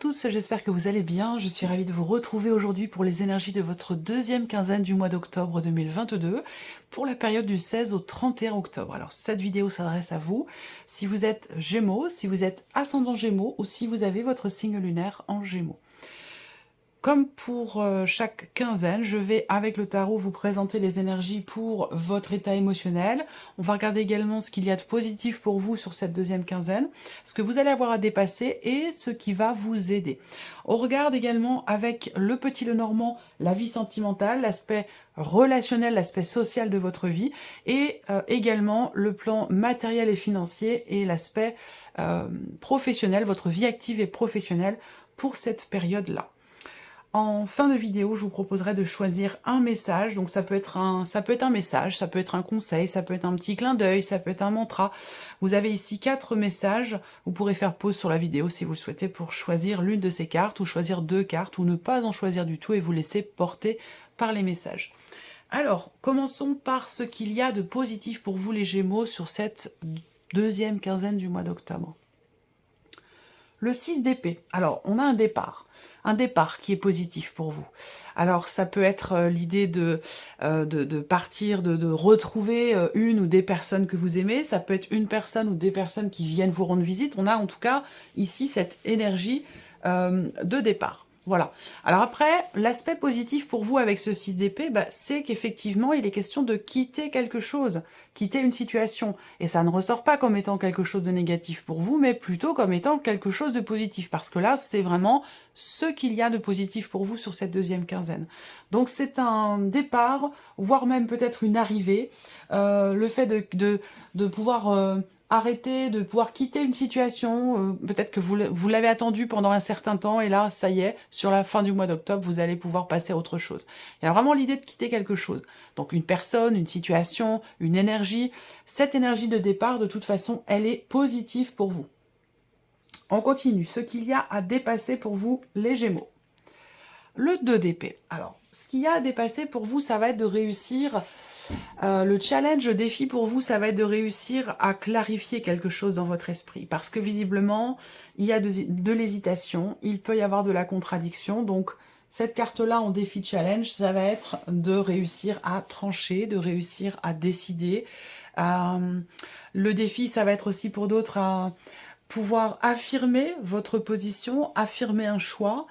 tous, j'espère que vous allez bien. Je suis ravie de vous retrouver aujourd'hui pour les énergies de votre deuxième quinzaine du mois d'octobre 2022 pour la période du 16 au 31 octobre. Alors cette vidéo s'adresse à vous si vous êtes Gémeaux, si vous êtes ascendant Gémeaux ou si vous avez votre signe lunaire en Gémeaux. Comme pour chaque quinzaine, je vais avec le tarot vous présenter les énergies pour votre état émotionnel. On va regarder également ce qu'il y a de positif pour vous sur cette deuxième quinzaine, ce que vous allez avoir à dépasser et ce qui va vous aider. On regarde également avec le petit Lenormand la vie sentimentale, l'aspect relationnel, l'aspect social de votre vie et également le plan matériel et financier et l'aspect professionnel, votre vie active et professionnelle pour cette période-là. En fin de vidéo, je vous proposerai de choisir un message, donc ça peut être un message, ça peut être un conseil, ça peut être un petit clin d'œil, ça peut être un mantra. Vous avez ici 4 messages, vous pourrez faire pause sur la vidéo si vous le souhaitez pour choisir l'une de ces cartes, ou choisir 2 cartes, ou ne pas en choisir du tout et vous laisser porter par les messages. Alors, commençons par ce qu'il y a de positif pour vous les Gémeaux sur cette deuxième quinzaine du mois d'octobre. Le 6 d'épée. Alors, on a un départ qui est positif pour vous. Alors, ça peut être l'idée de partir, de retrouver une ou des personnes que vous aimez. Ça peut être une personne ou des personnes qui viennent vous rendre visite. On a en tout cas ici cette énergie de départ. Voilà. Alors après, l'aspect positif pour vous avec ce 6 d'épée, c'est qu'effectivement, il est question de quitter quelque chose, quitter une situation. Et ça ne ressort pas comme étant quelque chose de négatif pour vous, mais plutôt comme étant quelque chose de positif. Parce que là, c'est vraiment ce qu'il y a de positif pour vous sur cette deuxième quinzaine. Donc c'est un départ, voire même peut-être une arrivée. Le fait de pouvoir... arrêter, de pouvoir quitter une situation, peut-être que vous l'avez attendu pendant un certain temps, et là, ça y est, sur la fin du mois d'octobre, vous allez pouvoir passer à autre chose. Il y a vraiment l'idée de quitter quelque chose. Donc une personne, une situation, une énergie. Cette énergie de départ, de toute façon, elle est positive pour vous. On continue. Ce qu'il y a à dépasser pour vous, les Gémeaux. Le 2 d'épée. Alors, ce qu'il y a à dépasser pour vous, ça va être de réussir... le challenge, le défi pour vous, ça va être de réussir à clarifier quelque chose dans votre esprit. Parce que visiblement, il y a de l'hésitation, il peut y avoir de la contradiction. Donc, cette carte-là en défi challenge, ça va être de réussir à trancher, de réussir à décider. Le défi, ça va être aussi pour d'autres à pouvoir affirmer votre position, affirmer un choix.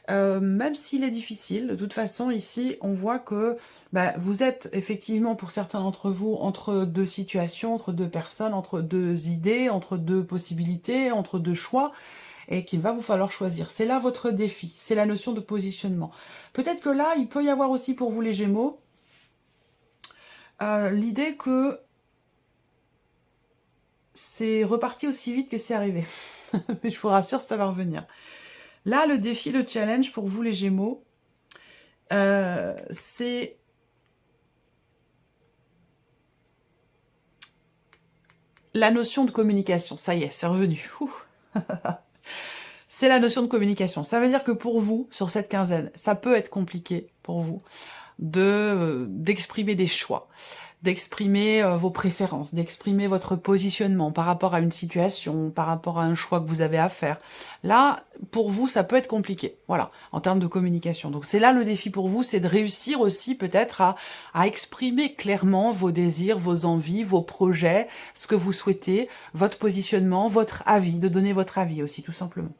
Même s'il est difficile, de toute façon ici on voit que vous êtes effectivement pour certains d'entre vous entre deux situations, entre deux personnes, entre deux idées, entre deux possibilités, entre deux choix, et qu'il va vous falloir choisir. C'est là votre défi, c'est la notion de positionnement. Peut-être que là il peut y avoir aussi pour vous les Gémeaux l'idée que c'est reparti aussi vite que c'est arrivé. Mais je vous rassure, ça va revenir. Là, le défi, le challenge pour vous les Gémeaux, c'est la notion de communication. Ça y est, c'est revenu. C'est la notion de communication. Ça veut dire que pour vous, sur cette quinzaine, ça peut être compliqué pour vous d'exprimer des choix, d'exprimer vos préférences, d'exprimer votre positionnement par rapport à une situation, par rapport à un choix que vous avez à faire. Là, pour vous, ça peut être compliqué, voilà, en termes de communication. Donc c'est là le défi pour vous, c'est de réussir aussi peut-être à exprimer clairement vos désirs, vos envies, vos projets, ce que vous souhaitez, votre positionnement, votre avis, de donner votre avis aussi, tout simplement.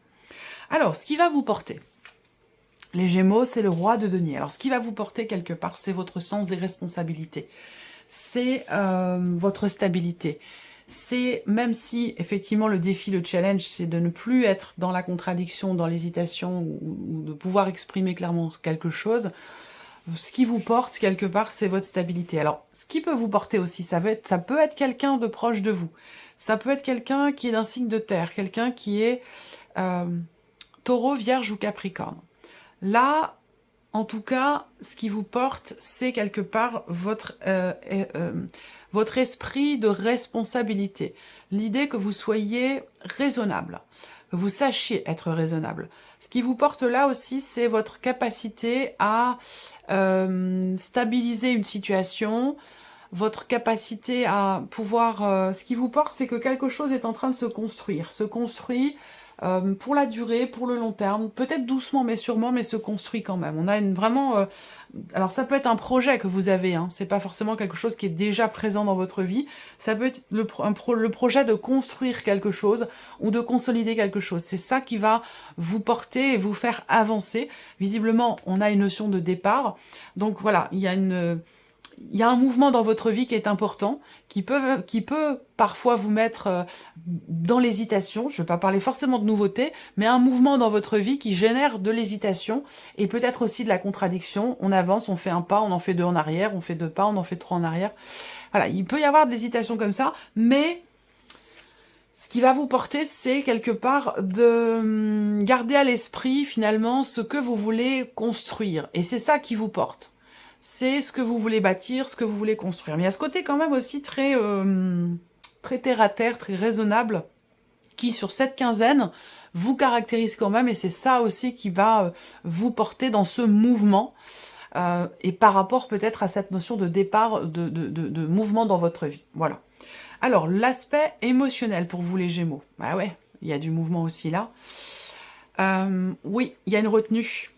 Alors, ce qui va vous porter, les Gémeaux, c'est le roi de denier. Alors, ce qui va vous porter quelque part, c'est votre sens des responsabilités. C'est votre stabilité. C'est, même si, effectivement, le défi, le challenge, c'est de ne plus être dans la contradiction, dans l'hésitation, ou de pouvoir exprimer clairement quelque chose, ce qui vous porte, quelque part, c'est votre stabilité. Alors, ce qui peut vous porter aussi, ça peut être quelqu'un de proche de vous. Ça peut être quelqu'un qui est d'un signe de terre, quelqu'un qui est Taureau, Vierge ou Capricorne. Là, en tout cas, ce qui vous porte, c'est quelque part votre esprit de responsabilité. L'idée que vous soyez raisonnable, que vous sachiez être raisonnable. Ce qui vous porte là aussi, c'est votre capacité à stabiliser une situation, votre capacité à pouvoir... ce qui vous porte, c'est que quelque chose est en train de se construire. Se construit pour la durée, pour le long terme, peut-être doucement mais sûrement, mais se construit quand même. On a vraiment... alors ça peut être un projet que vous avez, hein, c'est pas forcément quelque chose qui est déjà présent dans votre vie, ça peut être le projet de construire quelque chose ou de consolider quelque chose. C'est ça qui va vous porter et vous faire avancer. Visiblement, on a une notion de départ, donc voilà, il y a un mouvement dans votre vie qui est important, qui peut parfois vous mettre dans l'hésitation. Je ne vais pas parler forcément de nouveauté, mais un mouvement dans votre vie qui génère de l'hésitation et peut-être aussi de la contradiction. On avance, on fait un pas, on en fait deux en arrière, on fait deux pas, on en fait trois en arrière. Voilà, il peut y avoir de l'hésitation comme ça, mais ce qui va vous porter, c'est quelque part de garder à l'esprit finalement ce que vous voulez construire. Et c'est ça qui vous porte. C'est ce que vous voulez bâtir, ce que vous voulez construire. Mais il y a ce côté quand même aussi très terre-à-terre, très raisonnable, qui sur cette quinzaine vous caractérise quand même, et c'est ça aussi qui va vous porter dans ce mouvement, et par rapport peut-être à cette notion de départ, de mouvement dans votre vie. Voilà. Alors, l'aspect émotionnel pour vous les Gémeaux. Bah ouais, il y a du mouvement aussi là. Oui, il y a une retenue.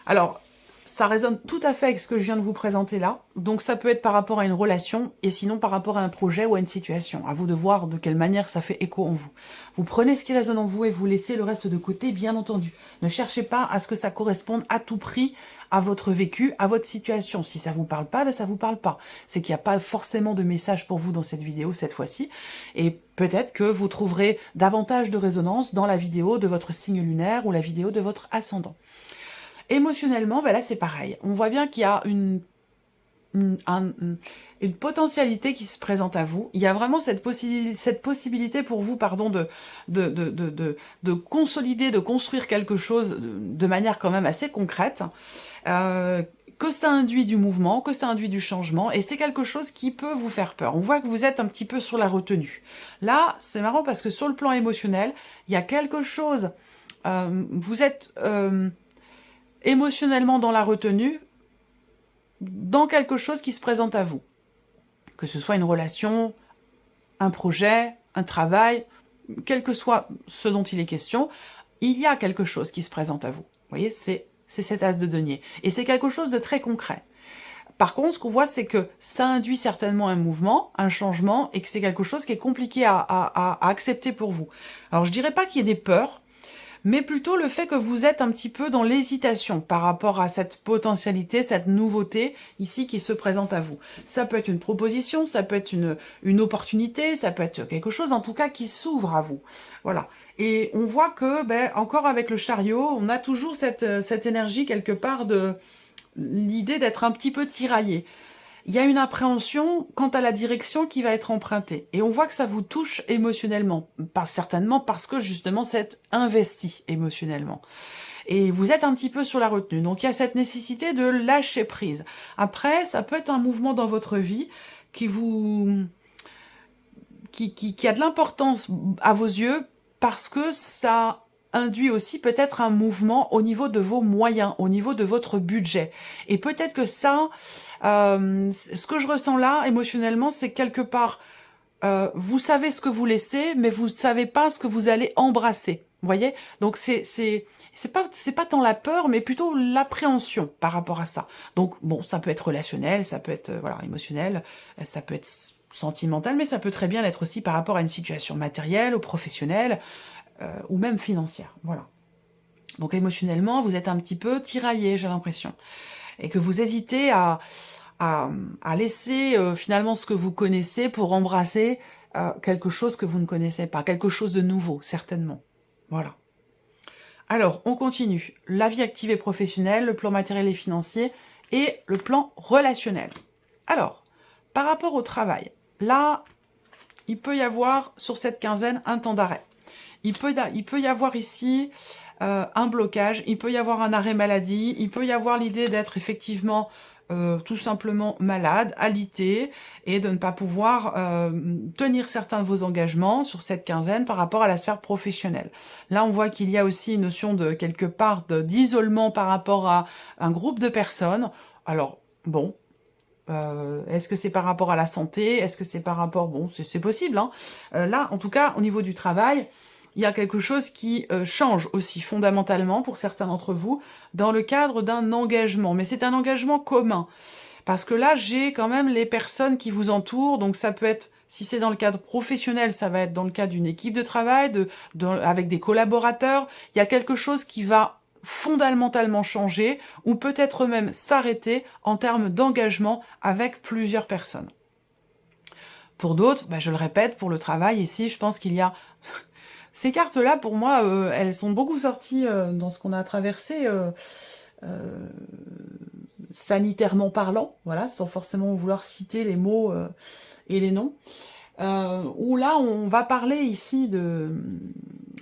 Alors, ça résonne tout à fait avec ce que je viens de vous présenter là. Donc ça peut être par rapport à une relation et sinon par rapport à un projet ou à une situation. À vous de voir de quelle manière ça fait écho en vous. Vous prenez ce qui résonne en vous et vous laissez le reste de côté, bien entendu. Ne cherchez pas à ce que ça corresponde à tout prix à votre vécu, à votre situation. Si ça vous parle pas, ben ça vous parle pas. C'est qu'il n'y a pas forcément de message pour vous dans cette vidéo cette fois-ci. Et peut-être que vous trouverez davantage de résonance dans la vidéo de votre signe lunaire ou la vidéo de votre ascendant. Émotionnellement, ben là c'est pareil. On voit bien qu'il y a une potentialité qui se présente à vous. Il y a vraiment cette possibilité pour vous, pardon, de consolider, de construire quelque chose de manière quand même assez concrète, que ça induit du mouvement, que ça induit du changement, et c'est quelque chose qui peut vous faire peur. On voit que vous êtes un petit peu sur la retenue. Là, c'est marrant parce que sur le plan émotionnel, il y a quelque chose, vous êtes émotionnellement dans la retenue, dans quelque chose qui se présente à vous. Que ce soit une relation, un projet, un travail, quel que soit ce dont il est question, il y a quelque chose qui se présente à vous. Vous voyez, c'est cet as de denier. Et c'est quelque chose de très concret. Par contre, ce qu'on voit, c'est que ça induit certainement un mouvement, un changement, et que c'est quelque chose qui est compliqué à accepter pour vous. Alors, je dirais pas qu'il y ait des peurs, mais plutôt le fait que vous êtes un petit peu dans l'hésitation par rapport à cette potentialité, cette nouveauté ici qui se présente à vous. Ça peut être une proposition, ça peut être une opportunité, ça peut être quelque chose en tout cas qui s'ouvre à vous. Voilà. Et on voit que, ben, encore avec le chariot, on a toujours cette énergie quelque part de l'idée d'être un petit peu tiraillé. Il y a une appréhension quant à la direction qui va être empruntée. Et on voit que ça vous touche émotionnellement. Pas certainement parce que justement c'est investi émotionnellement. Et vous êtes un petit peu sur la retenue. Donc il y a cette nécessité de lâcher prise. Après, ça peut être un mouvement dans votre vie qui a de l'importance à vos yeux parce que ça induit aussi peut-être un mouvement au niveau de vos moyens, au niveau de votre budget. Et peut-être que ça, ce que je ressens là, émotionnellement, c'est quelque part, vous savez ce que vous laissez, mais vous ne savez pas ce que vous allez embrasser. Vous voyez? Donc c'est pas tant la peur, mais plutôt l'appréhension par rapport à ça. Donc bon, ça peut être relationnel, ça peut être voilà, émotionnel, ça peut être sentimental, mais ça peut très bien être aussi par rapport à une situation matérielle ou professionnelle, ou même financière, voilà. Donc émotionnellement, vous êtes un petit peu tiraillé, j'ai l'impression. Et que vous hésitez à laisser finalement ce que vous connaissez pour embrasser quelque chose que vous ne connaissez pas, quelque chose de nouveau, certainement. Voilà. Alors, on continue. La vie active et professionnelle, le plan matériel et financier, et le plan relationnel. Alors, par rapport au travail, là, il peut y avoir, sur cette quinzaine, un temps d'arrêt. Il peut y avoir ici un blocage, il peut y avoir un arrêt maladie, il peut y avoir l'idée d'être effectivement tout simplement malade, alité, et de ne pas pouvoir tenir certains de vos engagements sur cette quinzaine par rapport à la sphère professionnelle. Là, on voit qu'il y a aussi une notion de quelque part d'isolement par rapport à un groupe de personnes. Alors, bon, Est-ce que c'est par rapport à la santé? Est-ce que c'est par rapport... Bon, c'est possible, hein. Là, en tout cas, au niveau du travail, il y a quelque chose qui change aussi fondamentalement pour certains d'entre vous dans le cadre d'un engagement. Mais c'est un engagement commun. Parce que là, j'ai quand même les personnes qui vous entourent, donc ça peut être, si c'est dans le cadre professionnel, ça va être dans le cadre d'une équipe de travail, avec des collaborateurs. Il y a quelque chose qui va fondamentalement changer, ou peut-être même s'arrêter en termes d'engagement avec plusieurs personnes. Pour d'autres, je le répète, pour le travail, ici, je pense qu'il y a... Ces cartes-là, pour moi, elles sont beaucoup sorties dans ce qu'on a traversé... sanitairement parlant, voilà, sans forcément vouloir citer les mots et les noms, où là, on va parler ici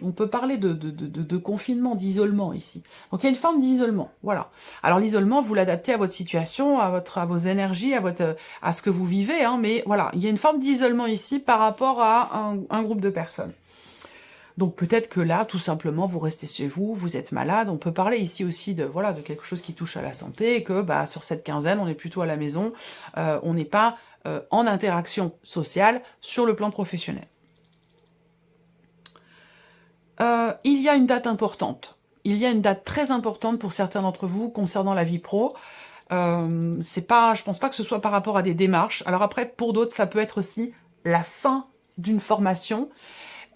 on peut parler de confinement, d'isolement ici. Donc il y a une forme d'isolement, voilà. Alors l'isolement, vous l'adaptez à votre situation, à vos énergies, à ce que vous vivez, hein, mais voilà, il y a une forme d'isolement ici par rapport à un groupe de personnes. Donc peut-être que là, tout simplement, vous restez chez vous, vous êtes malade. On peut parler ici aussi de quelque chose qui touche à la santé, et que sur cette quinzaine, on est plutôt à la maison, on n'est pas en interaction sociale sur le plan professionnel. Il y a une date importante. Il y a une date très importante pour certains d'entre vous concernant la vie pro. Je pense pas que ce soit par rapport à des démarches. Alors après, pour d'autres, ça peut être aussi la fin d'une formation.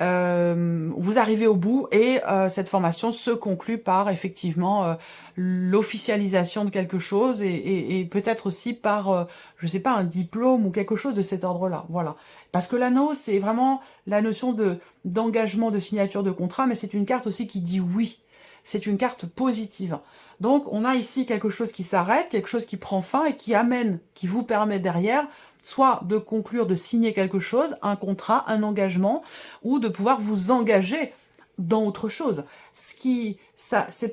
Vous arrivez au bout et cette formation se conclut par effectivement l'officialisation de quelque chose et peut-être aussi par, je sais pas, un diplôme ou quelque chose de cet ordre-là. Voilà. Parce que l'anneau, c'est vraiment la notion d'engagement, de signature de contrat, mais c'est une carte aussi qui dit oui. C'est une carte positive. Donc, on a ici quelque chose qui s'arrête, quelque chose qui prend fin et qui vous permet derrière soit de conclure, de signer quelque chose, un contrat, un engagement, ou de pouvoir vous engager dans autre chose. C'est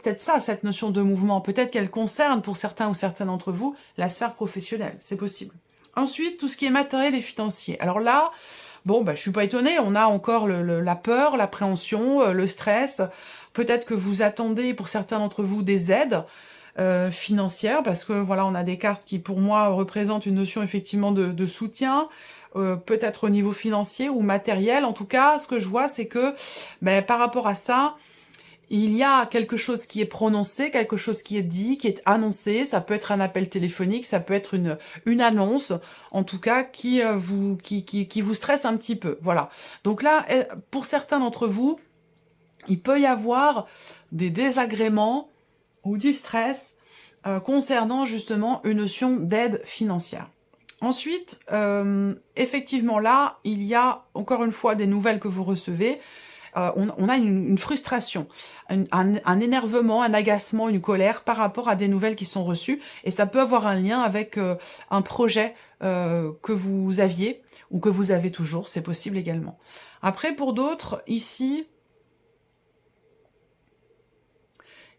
peut-être ça, cette notion de mouvement. Peut-être qu'elle concerne, pour certains ou certaines d'entre vous, la sphère professionnelle. C'est possible. Ensuite, tout ce qui est matériel et financier. Alors là, bon, je suis pas étonnée, on a encore la peur, l'appréhension, le stress. Peut-être que vous attendez, pour certains d'entre vous, des aides financières, parce que voilà, on a des cartes qui, pour moi, représentent une notion effectivement de soutien, peut-être au niveau financier ou matériel. En tout cas, ce que je vois, c'est que par rapport à ça, il y a quelque chose qui est prononcé, quelque chose qui est dit, qui est annoncé. Ça peut être un appel téléphonique, ça peut être une annonce, en tout cas, qui vous stresse un petit peu. Voilà. Donc là, pour certains d'entre vous, il peut y avoir des désagréments ou du stress concernant justement une notion d'aide financière. Ensuite, effectivement là, il y a encore une fois des nouvelles que vous recevez. On a une frustration, un énervement, un agacement, une colère par rapport à des nouvelles qui sont reçues. Et ça peut avoir un lien avec un projet que vous aviez ou que vous avez toujours, c'est possible également. Après, pour d'autres, ici,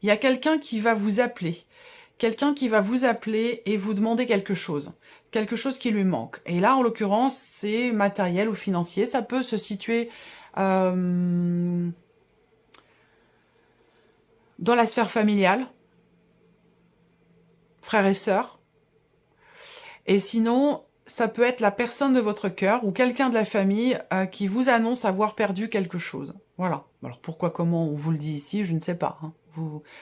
il y a quelqu'un qui va vous appeler. Quelqu'un qui va vous appeler et vous demander quelque chose qui lui manque. Et là, en l'occurrence, c'est matériel ou financier. Ça peut se situer dans la sphère familiale, frères et sœurs. Et sinon, ça peut être la personne de votre cœur ou quelqu'un de la famille qui vous annonce avoir perdu quelque chose. Voilà. Alors pourquoi, comment on vous le dit ici, je ne sais pas. Hein.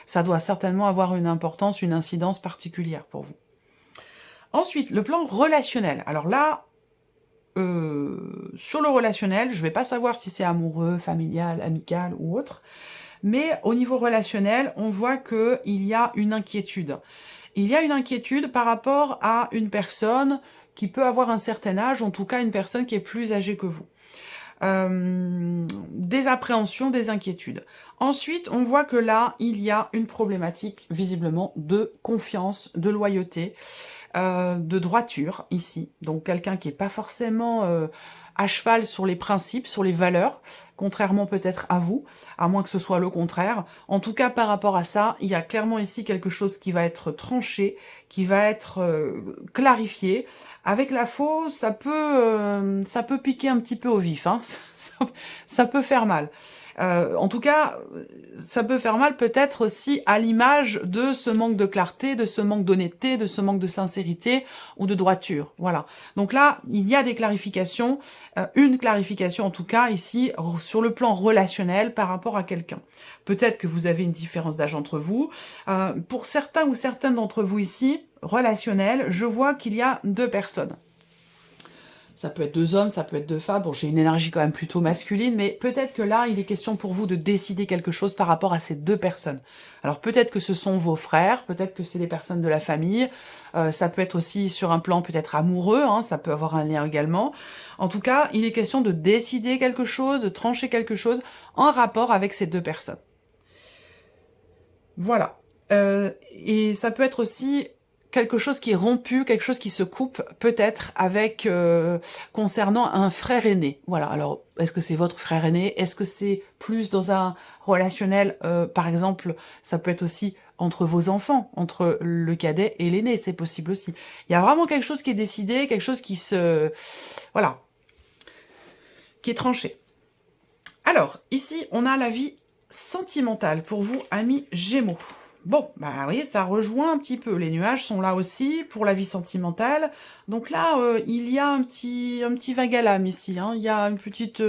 Ça doit certainement avoir une importance, une incidence particulière pour vous. Ensuite, le plan relationnel. Alors là, sur le relationnel, je ne vais pas savoir si c'est amoureux, familial, amical ou autre, mais au niveau relationnel, on voit qu'il y a une inquiétude. Il y a une inquiétude par rapport à une personne qui peut avoir un certain âge, en tout cas une personne qui est plus âgée que vous. Des appréhensions, des inquiétudes. Ensuite, on voit que là, il y a une problématique, visiblement, de confiance, de loyauté, de droiture, ici. Donc, quelqu'un qui n'est pas forcément à cheval sur les principes, sur les valeurs, contrairement peut-être à vous, à moins que ce soit le contraire. En tout cas, par rapport à ça, il y a clairement ici quelque chose qui va être tranché, qui va être clarifié. Avec la faux, ça peut piquer un petit peu au vif, hein. Ça peut faire mal. En tout cas, ça peut faire mal peut-être aussi à l'image de ce manque de clarté, de ce manque d'honnêteté, de ce manque de sincérité ou de droiture. Voilà. Donc là, il y a des clarifications, une clarification en tout cas ici sur le plan relationnel par rapport à quelqu'un. Peut-être que vous avez une différence d'âge entre vous. Pour certains ou certaines d'entre vous ici, relationnel, je vois qu'il y a 2 personnes. Ça peut être 2 hommes, ça peut être 2 femmes. Bon, j'ai une énergie quand même plutôt masculine, mais peut-être que là, il est question pour vous de décider quelque chose par rapport à ces 2 personnes. Alors peut-être que ce sont vos frères, peut-être que c'est des personnes de la famille, ça peut être aussi sur un plan peut-être amoureux, hein, ça peut avoir un lien également. En tout cas, il est question de décider quelque chose, de trancher quelque chose en rapport avec ces 2 personnes. Voilà. Et ça peut être aussi quelque chose qui est rompu, quelque chose qui se coupe, peut-être avec concernant un frère aîné. Voilà, alors, est-ce que c'est votre frère aîné? Est-ce que c'est plus dans un relationnel, par exemple, ça peut être aussi entre vos enfants, entre le cadet et l'aîné, c'est possible aussi. Il y a vraiment quelque chose qui est décidé, quelque chose qui se... Voilà, qui est tranché. Alors, ici, on a la vie sentimentale pour vous, amis Gémeaux. Bon, bah vous voyez, ça rejoint un petit peu. Les nuages sont là aussi pour la vie sentimentale. Donc là, il y a un petit vague à l'âme ici. Hein. Il y a une petite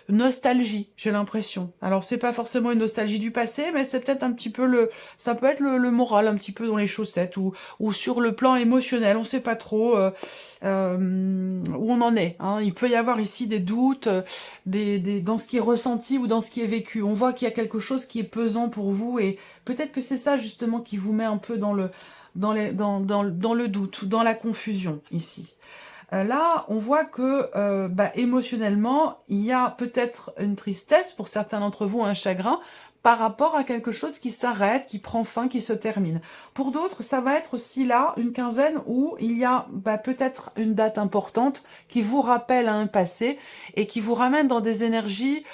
nostalgie, j'ai l'impression. Alors, c'est pas forcément une nostalgie du passé, mais c'est peut-être un petit peu le... Ça peut être le moral un petit peu dans les chaussettes ou sur le plan émotionnel, on sait pas trop où on en est. Hein. Il peut y avoir ici des doutes dans ce qui est ressenti ou dans ce qui est vécu. On voit qu'il y a quelque chose qui est pesant pour vous et peut-être que c'est ça justement qui vous met un peu dans le doute ou dans la confusion ici. Là, on voit que émotionnellement, il y a peut-être une tristesse, pour certains d'entre vous, un chagrin, par rapport à quelque chose qui s'arrête, qui prend fin, qui se termine. Pour d'autres, ça va être aussi là une quinzaine où il y a peut-être une date importante qui vous rappelle à un passé et qui vous ramène dans des énergies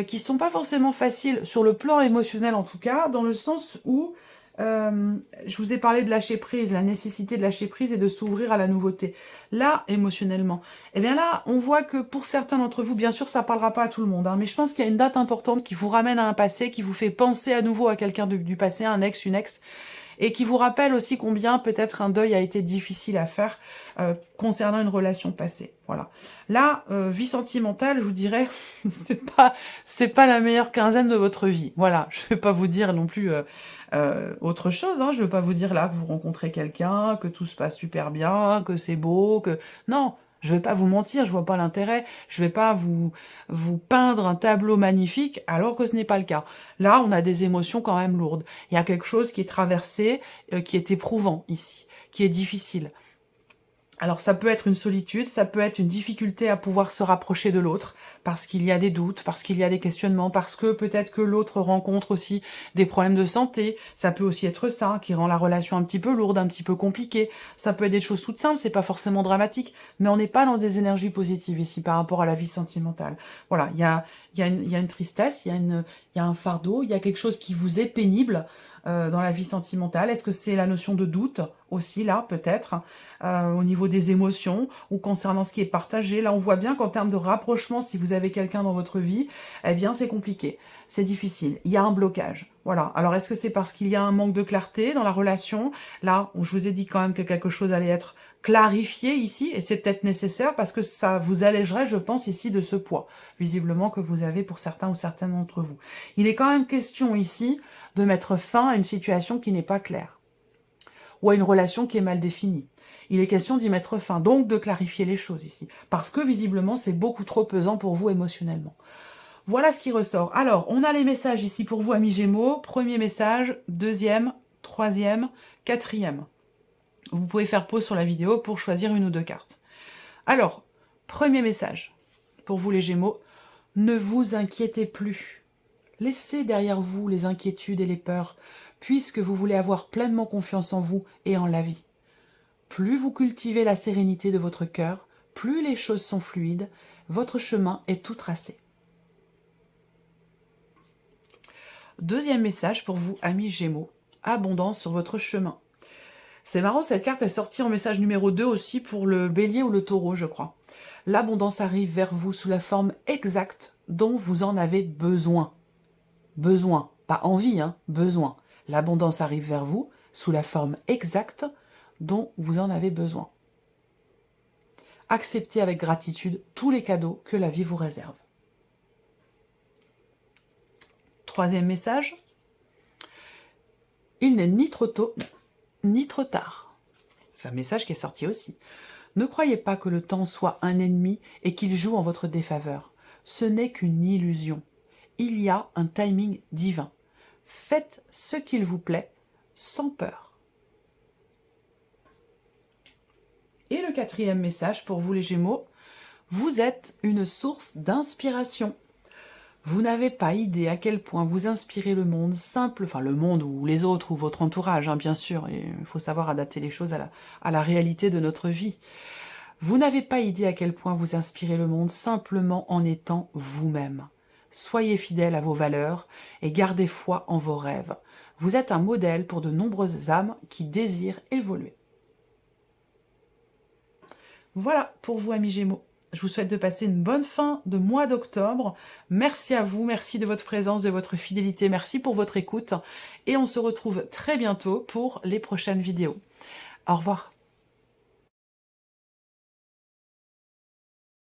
qui sont pas forcément faciles, sur le plan émotionnel en tout cas, dans le sens où je vous ai parlé de lâcher prise, la nécessité de lâcher prise et de s'ouvrir à la nouveauté. Là, émotionnellement, eh bien là, on voit que pour certains d'entre vous, bien sûr, ça parlera pas à tout le monde, hein, mais je pense qu'il y a une date importante qui vous ramène à un passé, qui vous fait penser à nouveau à quelqu'un du passé, un ex, une ex, et qui vous rappelle aussi combien peut-être un deuil a été difficile à faire concernant une relation passée. Voilà. Là, vie sentimentale, je vous dirais, c'est pas la meilleure quinzaine de votre vie. Voilà, je vais pas vous dire non plus autre chose. Hein. Je veux pas vous dire là que vous rencontrez quelqu'un, que tout se passe super bien, que c'est beau, que non. Je vais pas vous mentir, je vois pas l'intérêt. Je vais pas vous peindre un tableau magnifique alors que ce n'est pas le cas. Là, on a des émotions quand même lourdes. Il y a quelque chose qui est traversé, qui est éprouvant ici, qui est difficile. Alors ça peut être une solitude, ça peut être une difficulté à pouvoir se rapprocher de l'autre, parce qu'il y a des doutes, parce qu'il y a des questionnements, parce que peut-être que l'autre rencontre aussi des problèmes de santé, ça peut aussi être ça, qui rend la relation un petit peu lourde, un petit peu compliquée, ça peut être des choses toutes simples, c'est pas forcément dramatique, mais on n'est pas dans des énergies positives ici par rapport à la vie sentimentale. Voilà, il y a une tristesse, il y a un fardeau, il y a quelque chose qui vous est pénible, dans la vie sentimentale. Est-ce que c'est la notion de doute aussi, là, peut-être, au niveau des émotions, ou concernant ce qui est partagé? Là, on voit bien qu'en termes de rapprochement, si vous avez quelqu'un dans votre vie, eh bien, c'est compliqué, c'est difficile, il y a un blocage. Voilà, alors est-ce que c'est parce qu'il y a un manque de clarté dans la relation? Là, je vous ai dit quand même que quelque chose allait être clarifié ici, et c'est peut-être nécessaire parce que ça vous allégerait, je pense, ici de ce poids, visiblement, que vous avez pour certains ou certaines d'entre vous. Il est quand même question ici de mettre fin à une situation qui n'est pas claire, ou à une relation qui est mal définie. Il est question d'y mettre fin, donc de clarifier les choses ici, parce que visiblement c'est beaucoup trop pesant pour vous émotionnellement. Voilà ce qui ressort. Alors, on a les messages ici pour vous, amis Gémeaux. Premier message, deuxième, troisième, quatrième. Vous pouvez faire pause sur la vidéo pour choisir une ou deux cartes. Alors, premier message pour vous les Gémeaux, ne vous inquiétez plus. Laissez derrière vous les inquiétudes et les peurs, puisque vous voulez avoir pleinement confiance en vous et en la vie. Plus vous cultivez la sérénité de votre cœur, plus les choses sont fluides, votre chemin est tout tracé. Deuxième message pour vous, amis Gémeaux, abondance sur votre chemin. C'est marrant, cette carte est sortie en message numéro 2 aussi pour le Bélier ou le Taureau, je crois. L'abondance arrive vers vous sous la forme exacte dont vous en avez besoin. Besoin, pas envie, hein, besoin. L'abondance arrive vers vous sous la forme exacte dont vous en avez besoin. Acceptez avec gratitude tous les cadeaux que la vie vous réserve. Troisième message. Il n'est ni trop tôt, ni trop tard. C'est un message qui est sorti aussi. Ne croyez pas que le temps soit un ennemi et qu'il joue en votre défaveur. Ce n'est qu'une illusion. Il y a un timing divin. Faites ce qu'il vous plaît, sans peur. Et le quatrième message pour vous les Gémeaux, vous êtes une source d'inspiration. Vous n'avez pas idée à quel point vous inspirez le monde simple, enfin le monde ou les autres ou votre entourage, hein, bien sûr, il faut savoir adapter les choses à la réalité de notre vie. Vous n'avez pas idée à quel point vous inspirez le monde simplement en étant vous-même. Soyez fidèle à vos valeurs et gardez foi en vos rêves. Vous êtes un modèle pour de nombreuses âmes qui désirent évoluer. Voilà pour vous, amis Gémeaux. Je vous souhaite de passer une bonne fin de mois d'octobre. Merci à vous, merci de votre présence, de votre fidélité, merci pour votre écoute. Et on se retrouve très bientôt pour les prochaines vidéos. Au revoir.